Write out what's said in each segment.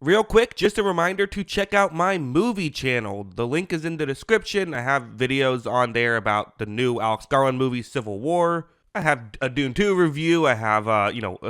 Real quick, just a reminder to check out my movie channel. The link is in the description. I have videos on there about the new Alex Garland movie, Civil War. I have a Dune 2 review. I have,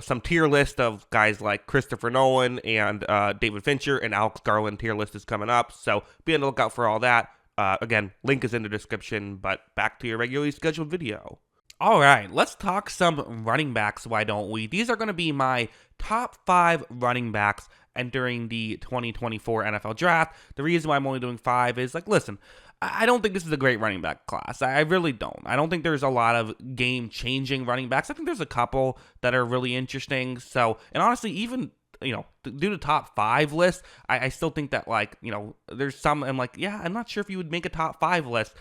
some tier list of guys like Christopher Nolan and David Fincher, and Alex Garland tier list is coming up. So be on the lookout for all that. Again, link is in the description, but back to your regularly scheduled video. All right, let's talk some running backs, why don't we? These are going to be my top 5 running backs entering the 2024 NFL Draft. The reason why I'm only doing 5 is, listen, I don't think this is a great running back class. I really don't. I don't think there's a lot of game-changing running backs. I think there's a couple that are really interesting. So, and honestly, even do the top 5 list, I still think that, there's some, I'm not sure if you would make a top 5 list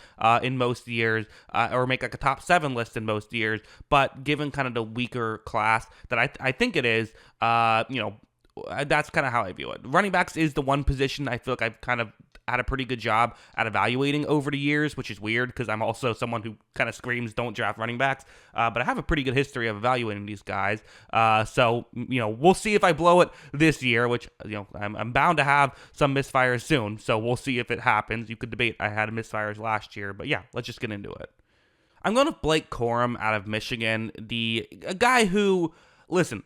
in most years, or make a top 7 list in most years, but given kind of the weaker class that I think it is, that's kind of how I view it. Running backs is the one position I feel like I've kind of had a pretty good job at evaluating over the years, which is weird because I'm also someone who kind of screams don't draft running backs, but I have a pretty good history of evaluating these guys. So we'll see if I blow it this year, which I'm bound to have some misfires soon. So we'll see if it happens. You could debate I had misfires last year, but yeah, let's just get into it. I'm going to Blake Corum out of Michigan, a guy who. Listen,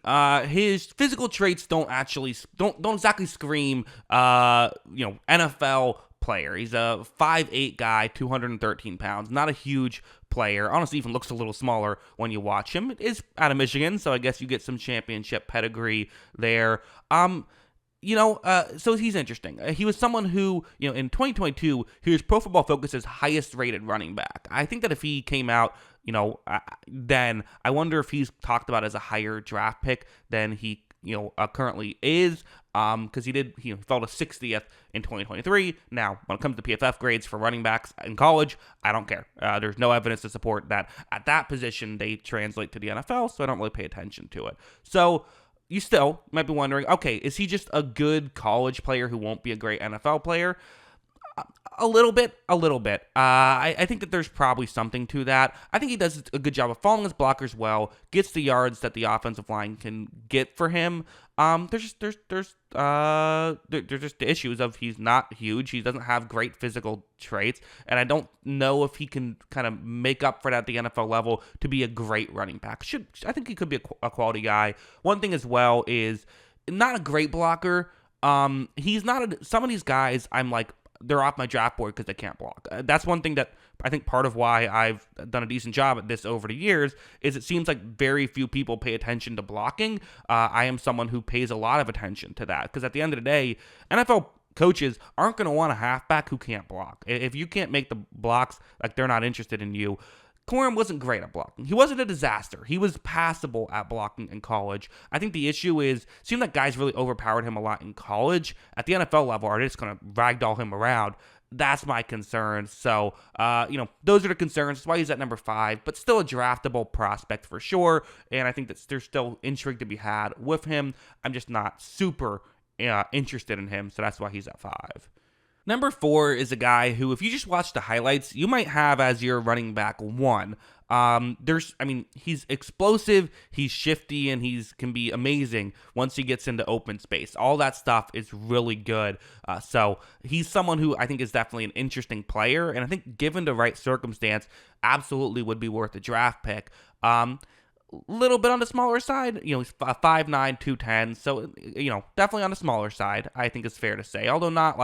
his physical traits don't exactly scream, NFL player. He's a 5'8" guy, 213 pounds, not a huge player. Honestly, even looks a little smaller when you watch him. It is out of Michigan, so I guess you get some championship pedigree there. So he's interesting. He was someone who, in 2022, he was Pro Football Focus's highest rated running back. I think that if he came out, then I wonder if he's talked about as a higher draft pick than he, currently is. Because he fell to 60th in 2023. Now, when it comes to PFF grades for running backs in college, I don't care. There's no evidence to support that at that position they translate to the NFL, so I don't really pay attention to it. So you still might be wondering, okay, is he just a good college player who won't be a great NFL player? A little bit. I think that there's probably something to that. I think he does a good job of following his blockers well, gets the yards that the offensive line can get for him. There's just the issues of he's not huge. He doesn't have great physical traits, and I don't know if he can kind of make up for that at the NFL level to be a great running back. I think he could be a quality guy. One thing as well is not a great blocker. He's not some of these guys I'm like, they're off my draft board because they can't block. That's one thing that I think part of why I've done a decent job at this over the years is it seems like very few people pay attention to blocking. I am someone who pays a lot of attention to that because at the end of the day, NFL coaches aren't going to want a halfback who can't block. If you can't make the blocks, they're not interested in you. Corum wasn't great at blocking. He wasn't a disaster. He was passable at blocking in college. I think the issue is, seemed like guys really overpowered him a lot in college. At the NFL level, are they just going to ragdoll him around? That's my concern. So, those are the concerns. That's why he's at number 5, but still a draftable prospect for sure. And I think that there's still intrigue to be had with him. I'm just not super interested in him, so that's why he's at 5. Number 4 is a guy who, if you just watch the highlights, you might have as your running back 1. He's explosive, he's shifty, and can be amazing once he gets into open space. All that stuff is really good. So he's someone who I think is definitely an interesting player, and I think given the right circumstance, absolutely would be worth a draft pick. Little bit on the smaller side, he's 5'9", 210, so, definitely on the smaller side, I think it's fair to say, although not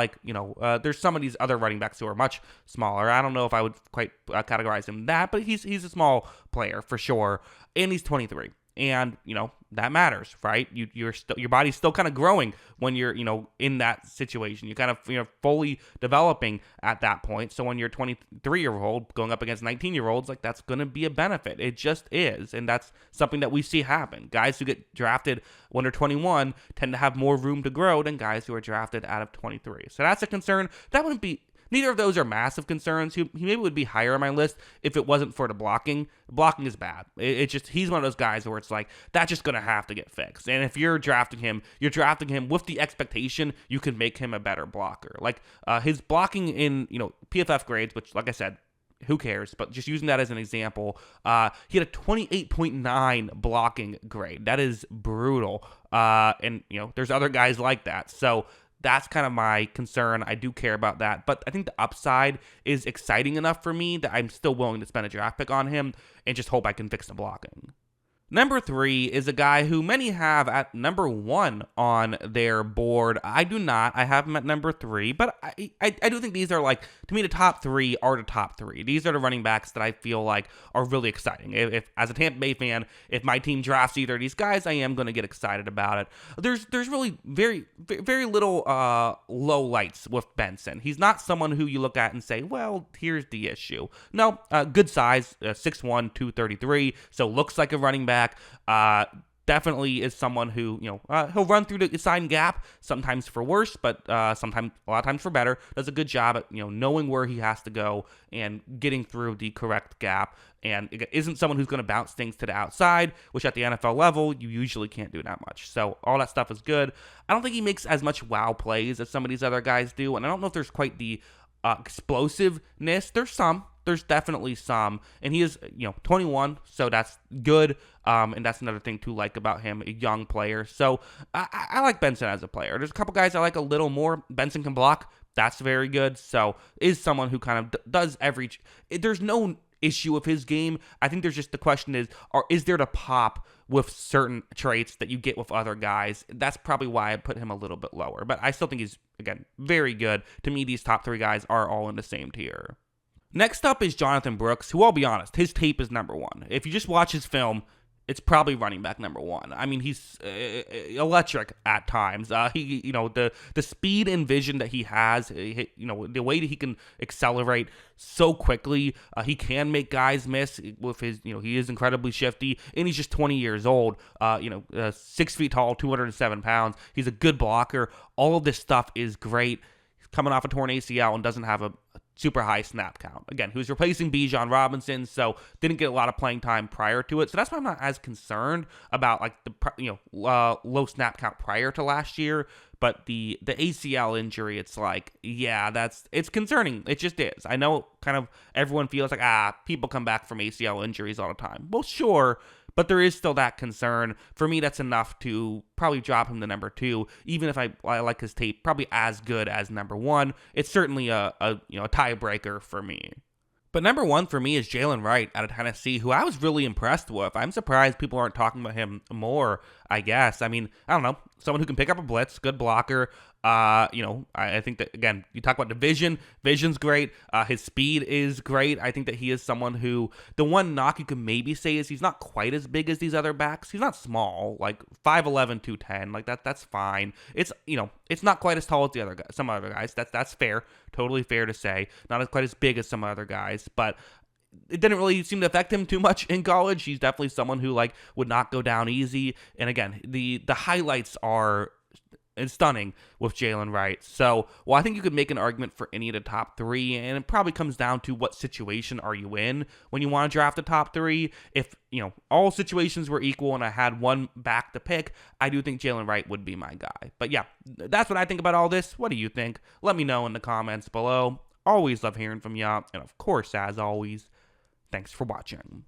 there's some of these other running backs who are much smaller. I don't know if I would quite categorize him that, but he's a small player for sure, and he's 23. And, that matters, right? Your body's still kind of growing when you're, in that situation. You're kind of, fully developing at that point. So when you're 23-year-old going up against 19-year-olds, that's going to be a benefit. It just is. And that's something that we see happen. Guys who get drafted when they're 21 tend to have more room to grow than guys who are drafted out of 23. So that's a concern. That wouldn't be... Neither of those are massive concerns. He maybe would be higher on my list if it wasn't for the blocking. Blocking is bad. He's one of those guys where it's that's just going to have to get fixed. And if you're drafting him with the expectation you can make him a better blocker. His blocking in, PFF grades, which, like I said, who cares? But just using that as an example, he had a 28.9 blocking grade. That is brutal. And, there's other guys like that. So that's kind of my concern. I do care about that. But I think the upside is exciting enough for me that I'm still willing to spend a draft pick on him and just hope I can fix the blocking. Number 3 is a guy who many have at number 1 on their board. I do not. I have him at number 3, but I do think these are to me, the top 3 are the top 3. These are the running backs that I feel like are really exciting. If as a Tampa Bay fan, if my team drafts either of these guys, I am going to get excited about it. There's really very, very little low lights with Benson. He's not someone who you look at and say, well, here's the issue. No, good size, 6'1", 233, so looks like a running back. Definitely is someone who, he'll run through the assigned gap, sometimes for worse, but a lot of times for better. Does a good job at, knowing where he has to go and getting through the correct gap. And it isn't someone who's going to bounce things to the outside, which at the NFL level, you usually can't do that much. So all that stuff is good. I don't think he makes as much wow plays as some of these other guys do. And I don't know if there's quite the explosiveness. There's definitely some, and he is, 21, so that's good, and that's another thing to like about him, a young player. So I like Benson as a player. There's a couple guys I like a little more. Benson can block. That's very good. So is someone who kind of does there's no issue with his game. I think there's just the question is there the pop with certain traits that you get with other guys? That's probably why I put him a little bit lower, but I still think he's, again, very good. To me, these top 3 guys are all in the same tier. Next up is Jonathan Brooks, who, I'll be honest, his tape is number 1. If you just watch his film, it's probably running back number 1. I mean, he's electric at times. The speed and vision that he has, the way that he can accelerate so quickly, he can make guys miss with his, he is incredibly shifty, and he's just 20 years old. 6 feet tall, 207 pounds. He's a good blocker. All of this stuff is great. He's coming off a torn ACL and doesn't have a super high snap count. Again, who's replacing Bijan Robinson, so didn't get a lot of playing time prior to it. So that's why I'm not as concerned about the low snap count prior to last year. But the ACL injury, it's it's concerning. It just is. I know kind of everyone feels like people come back from ACL injuries all the time. Well, sure. But there is still that concern. For me, that's enough to probably drop him to number 2, even if I like his tape probably as good as number 1. It's certainly a tiebreaker for me. But number 1 for me is Jaylen Wright out of Tennessee, who I was really impressed with. I'm surprised people aren't talking about him more, I guess. I mean, I don't know. Someone who can pick up a blitz, good blocker. I think that, again, you talk about the vision's great. His speed is great. I think that he is someone who, the one knock you can maybe say is he's not quite as big as these other backs. He's not small, 5'11", 210, that's fine. It's not quite as tall as some other guys. That's fair. Totally fair to say. Not as quite as big as some other guys, but it didn't really seem to affect him too much in college. He's definitely someone who would not go down easy. And again, the highlights are stunning with Jaylen Wright. So, I think you could make an argument for any of the top 3, and it probably comes down to what situation are you in when you want to draft the top 3. If, all situations were equal and I had one back to pick, I do think Jaylen Wright would be my guy. But yeah, that's what I think about all this. What do you think? Let me know in the comments below. Always love hearing from y'all. And of course, as always, thanks for watching.